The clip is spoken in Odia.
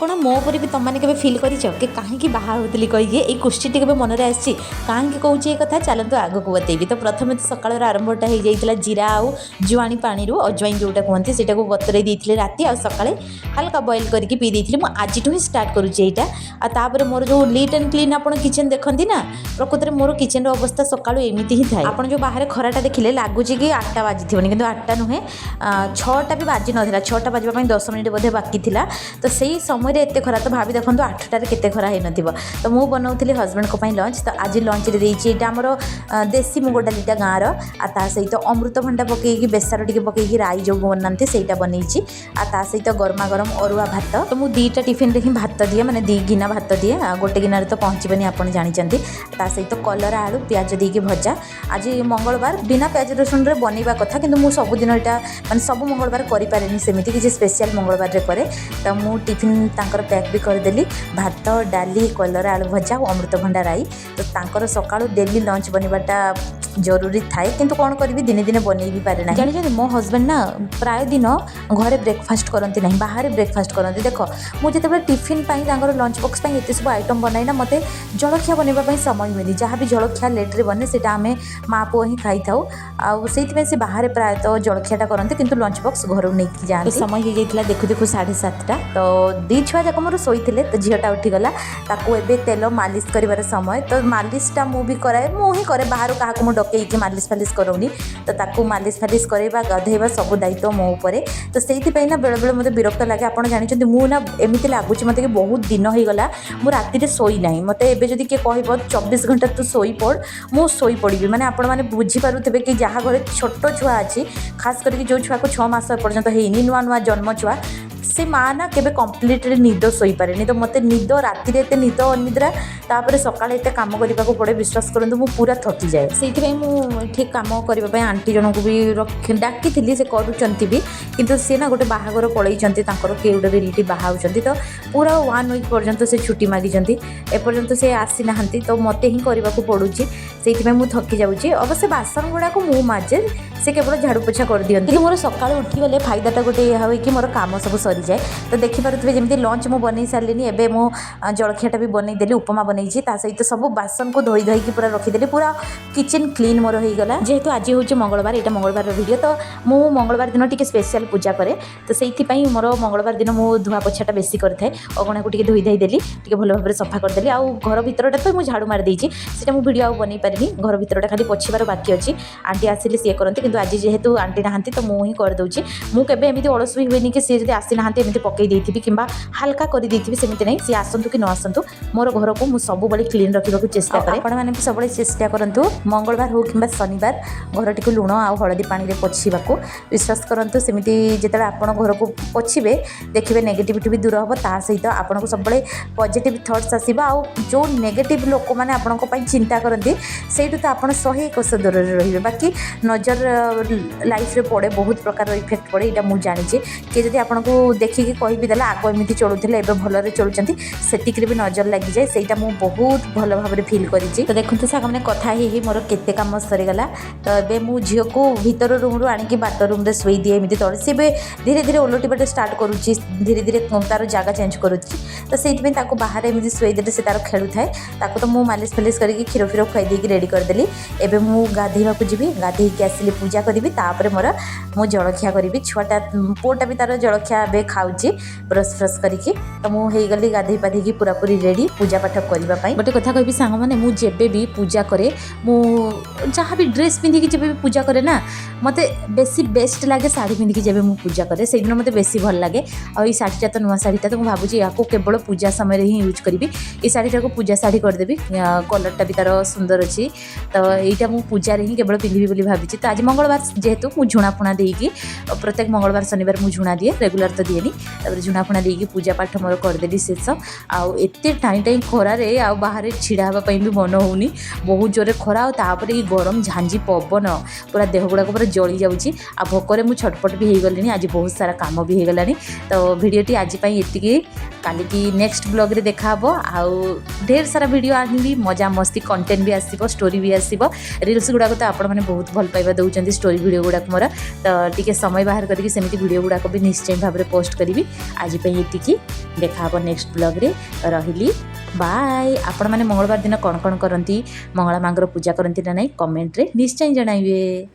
ଆପଣ ମୋ ଉପରେ ବି ତମମାନେ କେବେ ଫିଲ୍ କରିଛ କି କାହିଁକି ବାହା ହେଉଥିଲି କହିକି ଏଇ କୋଶ୍ଚିନ୍ଟି କେବେ ମନରେ ଆସିଛି? କାହିଁକି କହୁଛି ଏ କଥା ଚାଲନ୍ତୁ ଆଗକୁ ବତେଇବି। ତ ପ୍ରଥମେ ତ ସକାଳର ଆରମ୍ଭଟା ହେଇଯାଇଥିଲା ଜିରା ଆଉ ଜୁଆଣି ପାଣିରୁ, ଅଜୱାଇନ୍ ଯେଉଁଟା କୁହନ୍ତି ସେଇଟାକୁ ବତୁରେଇ ଦେଇଥିଲି ରାତି, ଆଉ ସକାଳେ ହାଲକା ବଏଲ୍ କରିକି ପିଇ ଦେଇଥିଲି। ମୁଁ ଆଜିଠୁ ହିଁ ଷ୍ଟାର୍ଟ କରୁଛି ଏଇଟା। ଆଉ ତାପରେ ମୋର ଯେଉଁ ନିଟ୍ ଆଣ୍ଡ କ୍ଲିନ୍ ଆପଣ କିଚେନ୍ ଦେଖନ୍ତି ନା, ପ୍ରକୃତରେ ମୋର କିଚେନ୍ର ଅବସ୍ଥା ସକାଳୁ ଏମିତି ହିଁ ଥାଏ। ଆପଣ ଯେଉଁ ବାହାରେ ଖରାଟା ଦେଖିଲେ ଲାଗୁଛି କି 8ଟା ବାଜିଥିବନି, କିନ୍ତୁ 8ଟା ନୁହେଁ, 6ଟା ବି ବାଜି ନଥିଲା। 6ଟା ବାଜିବା ପାଇଁ 10 ମିନିଟ୍ ବୋଧେ ବାକି ଥିଲା। ତ ସେଇ ସମୟରେ ଏତେ ଖରା, ତ ଭାବି ଦେଖନ୍ତୁ 8ଟାରେ କେତେ ଖରା ହେଇନଥିବ। ତ ମୁଁ ବନାଉଥିଲି ହଜବେଣ୍ଡଙ୍କ ପାଇଁ ଲଞ୍ଚ। ତ ଆଜି ଲଞ୍ଚରେ ଦେଇଛି ଏଇଟା ଆମର ଦେଶୀ ମୁଗ ଡାଲିଟା ଗାଁର, ଆଉ ତା ସହିତ ଅମୃତଭଣ୍ଡା ପକେଇକି ବେସର ଟିକେ ପକେଇକି ରାଇ ଯେଉଁ ବନାନ୍ତି ସେଇଟା ବନେଇଛି, ଆଉ ତା ସହିତ ଗରମା ଗରମ ଅରୁଆ ଭାତ। ତ ମୁଁ 2ଟା ଟିଫିନ୍ରେ ହିଁ ଭାତ ଦିଏ, ମାନେ 2 ଗିନା ଭାତ ଦିଏ, ଗୋଟେ ଗିନାରେ ତ ପହଞ୍ଚିବନି ଆପଣ ଜାଣିଛନ୍ତି। ତା ସହିତ କଲରା ଆଳୁ ପିଆଜ ଦେଇକି ଭଜା। ଆଜି ମଙ୍ଗଳବାର, ବିନା ପିଆଜ ରସୁଣରେ ବନେଇବା କଥା, କିନ୍ତୁ ମୁଁ ସବୁଦିନ ଏଇଟା ମାନେ ସବୁ ମଙ୍ଗଳବାର କରିପାରେନି, ସେମିତି କିଛି ସ୍ପେଶିଆଲ ମଙ୍ଗଳବାରରେ କରେ। ତ ମୁଁ ଟିଫିନ୍ ତାଙ୍କର ପ୍ୟାକ୍ ବି କରିଦେଲି, ଭାତ ଡାଲି କଲରା ଆଳୁ ଭଜା ଆଉ ଅମୃତଭଣ୍ଡା ରାଇ। ତ ତାଙ୍କର ସକାଳୁ ଡେଲି ଲଞ୍ଚ ବନେଇବାଟା ଜରୁରୀ ଥାଏ, କିନ୍ତୁ କ'ଣ କରିବି ଦିନେ ଦିନେ ବନେଇ ବି ପାରେ ନାହିଁ। ଜାଣିଛନ୍ତି ମୋ ହଜବେଣ୍ଡ ନା ପ୍ରାୟ ଦିନ ଘରେ ବ୍ରେକଫାଷ୍ଟ କରନ୍ତି ନାହିଁ, ବାହାରେ ବ୍ରେକଫାଷ୍ଟ କରନ୍ତି। ଦେଖ ମୁଁ ଯେତେବେଳେ ଟିଫିନ୍ ପାଇଁ ତାଙ୍କର ଲଞ୍ଚ ବକ୍ସ ପାଇଁ ଏତେ ସବୁ ଆଇଟମ୍ ବନାଇ ନା, ମୋତେ ଜଳଖିଆ ବନେଇବା ପାଇଁ ସମୟ ହୁଏନି। ଯାହା ବି ଜଳଖିଆ ଲେଟ୍ରେ ବନେ ସେଇଟା ଆମେ ମା' ପୁଅ ହିଁ ଖାଇଥାଉ, ଆଉ ସେଇଥିପାଇଁ ସେ ବାହାରେ ପ୍ରାୟତଃ ଜଳଖିଆଟା କରନ୍ତି, କିନ୍ତୁ ଲଞ୍ଚ ବକ୍ସ ଘରକୁ ନେଇକି ଯାଆନ୍ତି। ସମୟ ହେଇଯାଇଥିଲା ଦେଖୁ ଦେଖୁ 7:30ଟା। ତ 2 ଛୁଆ ଯାକ ମୋର ଶୋଇଥିଲେ, ତ ଝିଅଟା ଉଠିଗଲା, ତାକୁ ଏବେ ତେଲ ମାଲିସ କରିବାର ସମୟ। ତ ମାଲିସଟା ମୁଁ ବି କରାଏ, ମୁଁ ହିଁ କରେ, ବାହାରୁ କାହାକୁ ମୁଁ ଡକେଇକି ମାଲିସ ଫାଲିସ କରଉନି। ତ ତାକୁ ମାଲିସ ଫାଲିସ କରାଇବା ଗାଧୋଇବା ସବୁ ଦାୟିତ୍ୱ ମୋ ଉପରେ। ତ ସେଇଥିପାଇଁ ନା ବେଳେବେଳେ ମୋତେ ବିରକ୍ତ ଲାଗେ। ଆପଣ ଜାଣିଛନ୍ତି ମୁଁ ନା ଏମିତି ଲାଗୁଛି ମୋତେ କି ବହୁତ ଦିନ ହେଇଗଲା ମୁଁ ରାତିରେ ଶୋଇନାହିଁ। ମୋତେ ଏବେ ଯଦି କିଏ କହିବ 24 ଘଣ୍ଟା ତୁ ଶୋଇପଡ଼, ମୁଁ ଶୋଇପଡ଼ିବି। ମାନେ ଆପଣମାନେ ବୁଝିପାରୁଥିବେ କି ଯାହା ଘରେ ଛୋଟ ଛୁଆ ଅଛି, ଖାସ୍ କରିକି ଯେଉଁ ଛୁଆକୁ 6 ମାସ ଏପର୍ଯ୍ୟନ୍ତ ହେଇନି, ନୂଆ ନୂଆ ଜନ୍ମ ଛୁଆ, ସେ ମାଆ ନା କେବେ କମ୍ପ୍ଲିଟଲି ନିଦ ଶୋଇପାରେନି। ତ ମୋତେ ନିଦ ରାତିରେ ଏତେ ନିଦ ଅନିଦ୍ରା, ତାପରେ ସକାଳେ ଏତେ କାମ କରିବାକୁ ପଡ଼େ, ବିଶ୍ୱାସ କରନ୍ତୁ ମୁଁ ପୁରା ଥକିଯାଏ। ସେଇଥିପାଇଁ ମୁଁ ଏଠି କାମ କରିବା ପାଇଁ ଆଣ୍ଟି ଜଣଙ୍କୁ ବି ଡାକିଥିଲି, ସେ କରୁଛନ୍ତି ବି, କିନ୍ତୁ ସିଏ ନା ଗୋଟେ ବାହାଘର ପଳେଇଛନ୍ତି, ତାଙ୍କର କିଏ ଗୋଟେ ରିଲେଟିଭ୍ ବାହା ହେଉଛନ୍ତି। ତ ପୁରା 1 ୱିକ୍ ପର୍ଯ୍ୟନ୍ତ ସେ ଛୁଟି ମାଗିଛନ୍ତି, ଏପର୍ଯ୍ୟନ୍ତ ସେ ଆସିନାହାନ୍ତି। ତ ମୋତେ ହିଁ କରିବାକୁ ପଡ଼ୁଛି, ସେଇଥିପାଇଁ ମୁଁ ଥକି ଯାଉଛି। ଅବଶ୍ୟ ବାସନ ଗୁଡ଼ାକୁ ମୁଁ ମାଜେ, ସେ କେବଳ ଝାଡ଼ୁ ପୋଛା କରିଦିଅନ୍ତି। କିନ୍ତୁ ମୋର ସକାଳୁ ଉଠିଗଲେ ଫାଇଦାଟା ଗୋଟେ ଏହା ହୁଏ କି ମୋର କାମ ସବୁ ସରିଯାଏ। ତ ଦେଖିପାରୁଥିବେ ଯେମିତି ଲଞ୍ଚ ମୁଁ ବନେଇ ସାରିଲିନି, ଏବେ ମୁଁ ଜଳଖିଆଟା ବି ବନେଇଦେଲି, ଉପମା ବନେଇଛି, ତା ସହିତ ସବୁ ବାସନକୁ ଧୋଇ ଧୋଇକି ପୁରା ରଖିଦେଲି, ପୁରା କିଚେନ୍ କ୍ଲିନ୍ ମୋର ହେଇଗଲା। ଯେହେତୁ ଆଜି ହେଉଛି ମଙ୍ଗଳବାର, ଏଇଟା ମଙ୍ଗଳବାରର ଭିଡ଼ିଓ, ତ ମୁଁ ମଙ୍ଗଳବାର ଦିନ ଟିକେ ସ୍ପେଶିଆଲ ପୂଜା କରେ। ତ ସେଇଥିପାଇଁ ମୋର ମଙ୍ଗଳବାର ଦିନ ମୁଁ ଧୁଆ ପୋଛାଟା ବେଶୀ କରିଥାଏ। ଅଗଣାକୁ ଟିକେ ଧୋଇ ଧାଇ ଦେଲି, ଟିକେ ଭଲ ଭାବରେ ସଫା କରିଦେଲି, ଆଉ ଘର ଭିତରଟା ତ ମୁଁ ଝାଡ଼ୁ ମାରି ଦେଇଛି, ସେଇଟା ମୁଁ ଭିଡ଼ିଓ ଆଉ ବନେଇ ପାରିନି। ଘର ଭିତରଟା ଖାଲି ପୋଛିବାର ବାକି ଅଛି, ଆଣ୍ଟି ଆସିଲେ ସିଏ କରନ୍ତି, କିନ୍ତୁ ଆଜି ଯେହେତୁ ଆଣ୍ଟି ନାହାନ୍ତି ତ ମୁଁ ହିଁ କରିଦେଉଛି। ମୁଁ କେବେ ଏମିତି ଅଳସୁଆ ହୁଏନି କି ସିଏ ଯଦି ଆସିନାହାନ୍ତି ଏମିତି ପକେଇ ଦେଇଥିବି କିମ୍ବା ହାଲକା କରିଦେଇଥିବି, ସେମିତି ନାହିଁ। ସିଏ ଆସନ୍ତୁ କି ନ ଆସନ୍ତୁ, ମୋର ଘରକୁ ମୁଁ ସବୁବେଳେ କ୍ଲିନ୍ ରଖିବାକୁ ଚେଷ୍ଟା କରେ। ଆପଣମାନେ ବି ସବୁବେଳେ ଚେଷ୍ଟା କରନ୍ତୁ ମଙ୍ଗଳବାର ହେଉ କିମ୍ବା ଶନିବାର ଘରଟିକୁ ଲୁଣ ଆଉ ହଳଦୀ ପାଣିରେ ପୋଛିବାକୁ। ବିଶ୍ୱାସ କରନ୍ତୁ ସେମିତି ଯେତେବେଳେ ଆପଣ ଘରକୁ ପୋଛିବେ ଦେଖିବେ ନେଗେଟିଭିଟି ବି ଦୂର ହେବ, ତା ସହିତ ଆପଣଙ୍କୁ ସବୁବେଳେ ପଜିଟିଭ୍ ଥଟ୍ସ ଆସିବ। ଆଉ ଯେଉଁ ନେଗେଟିଭ୍ ଲୋକମାନେ ଆପଣଙ୍କ ପାଇଁ ଚିନ୍ତା କରନ୍ତି ସେଇଠୁ ତ ଆପଣ 101 ଦୂରରେ ରହିବେ। ବାକି ନଜର ଲାଇଫ୍ରେ ପଡ଼େ, ବହୁତ ପ୍ରକାର ଇଫେକ୍ଟ ପଡ଼େ, ଏଇଟା ମୁଁ ଜାଣିଛି। କିଏ ଯଦି ଆପଣଙ୍କୁ ଦେଖିକି କହିବି ଦେଲା ଆଗ ଏମିତି ଚଳୁଥିଲେ ଏବେ ଭଲରେ ଚଳୁଛନ୍ତି, ସେତିକିରେ ବି ନଜର ଲାଗିଯାଏ, ସେଇଟା ମୁଁ ବହୁତ ଭଲ ଭାବରେ ଫିଲ୍ କରିଛି। ତ ଦେଖନ୍ତୁ ସାଙ୍ଗମାନେ କଥା ହେଇ ମୋର କେତେ କାମ ସରିଗଲା। ତ ଏବେ ମୁଁ ଝିଅକୁ ଭିତର ରୁମ୍ରୁ ଆଣିକି ବାଟ ରୁମ୍ରେ ଶୋଇ ଦିଏ ଏମିତି ତଳେ। ସେ ଏବେ ଧୀରେ ଧୀରେ ଓଲଟିବାଟା ଷ୍ଟାର୍ଟ କରୁଛି, ଧୀରେ ଧୀରେ ତାର ଜାଗା ଚେଞ୍ଜ କରୁଛି। ତ ସେଇଥିପାଇଁ ତାକୁ ବାହାରେ ଏମିତି ଶୋଇଦେଲେ ସେ ତାର ଖେଳୁଥାଏ। ତାକୁ ତ ମୁଁ ମାଲିସ ଫାଲିସ କରିକି କ୍ଷୀର ଫିର ଖୁଆଇ ଦେଇକି ରେଡ଼ି କରିଦେଲି। ଏବେ ମୁଁ ଗାଧୋଇବାକୁ ଯିବି, ଗାଧୋଇକି ଆସିଲେ ପୂଜା କରିବି, ତାପରେ ମୁଁ ଜଳଖିଆ କରିବି। ପୁଅଟା ବି ତାର ଜଳଖିଆ ଏବେ ଖାଉଛି ବ୍ରସ୍ ଫ୍ରସ୍ କରିକି। ତ ମୁଁ ହେଇଗଲି ଗାଧୋଇ ପାଧୋଇକି ପୁରାପୁରି ରେଡ଼ି ପୂଜା ପାଠ କରିବା ପାଇଁ। ଗୋଟେ କଥା କହିବି ସାଙ୍ଗମାନେ, ମୁଁ ଯେବେ ବି ପୂଜା କରେ, ମୁଁ ଯାହା ବି ଡ୍ରେସ୍ ପିନ୍ଧିକି ଯେବେ ବି ପୂଜା କରେ ନା, ମୋତେ ବେଶୀ ବେଷ୍ଟ ଲାଗେ ଶାଢ଼ୀ ପିନ୍ଧିକି ଯେବେ ମୁଁ ପୂଜା କରେ, ସେଇଦିନ ମୋତେ ବେଶୀ ଭଲ ଲାଗେ। ଆଉ ଏଇ ଶାଢ଼ୀଟା ତ ନୂଆ ଶାଢ଼ୀଟା, ତ ମୁଁ ଭାବୁଛି ୟାକୁ କେବଳ ପୂଜା ସମୟରେ ହିଁ ୟୁଜ୍ କରିବି। ଏଇ ଶାଢ଼ୀଟାକୁ ପୂଜା ଶାଢ଼ୀ କରିଦେବି, କଲର୍ଟା ବି ତାର ସୁନ୍ଦର ଅଛି। ତ ଏଇଟା ମୁଁ ପୂଜାରେ ହିଁ କେବଳ ପିନ୍ଧିବି ବୋଲି ଭାବିଛି। ତ ଆଜି ମଙ୍ଗଳବାର ଯେହେତୁ ମୁଁ ଝୁଣା ଫୁଣା ଦେଇକି, ପ୍ରତ୍ୟେକ ମଙ୍ଗଳବାର ଶନିବାର ମୁଁ ଝୁଣା ଦିଏ, ରେଗୁଲାର ତ ଦିଏନି। ତାପରେ ଝୁଣା ଫୁଣା ଦେଇକି ପୂଜା ପାଠ ମୋର କରିଦେଲି ଶେଷ। ଆଉ ଏତେ ଟାଇଁ ଖରାରେ ଆଉ ବାହାରେ ଛିଡ଼ା ହେବା ପାଇଁ ବି ମନ ହେଉନି, ବହୁତ ଜୋରରେ ଖରା, ଆଉ ତାପରେ ଏଇ ଗରମ ଝାଞ୍ଜି ପବନ ପୁରା ଦେହ ଗୁଡ଼ାକ ପୁରା ଜଳି ଯାଉଛି। ଆଉ ଭୋକରେ ମୁଁ ଛଟପଟ ବି ହେଇଗଲିଣି, ଆଜି ବହୁତ ସାରା କାମ ବି ହେଇଗଲାଣି। ତ ଭିଡ଼ିଓଟି ଆଜି ପାଇଁ ଏତିକି, କାଲିକି ନେକ୍ସଟ ବ୍ଲଗ୍ରେ ଦେଖାହେବ। ଆଉ ଢେର ସାରା ଭିଡ଼ିଓ ଆଣିବି, ମଜା ମସ୍ତି କଣ୍ଟେଣ୍ଟ ବି ଆସିବ, ଷ୍ଟୋରି ବି ଆସିବ। ରିଲ୍ସ ଗୁଡ଼ାକ ତ ଆପଣମାନେ ବହୁତ ଭଲ ପାଇବା ଦେଉଛନ୍ତି, सेमती स्टोरी वीडियो गुड़ाक मोर तो टिके समय बाहर करके सेमती वीडियो गुड़ाक भी निश्चय भाव में पोस्ट करी आज ये देखा नेक्स्ट ब्लॉग रे रही बाय। आपण मैंने मंगलवार दिन कौन कौन करती मंगला माँ पूजा करती ना नहीं कमेंट रे निश्चय जणाइबे।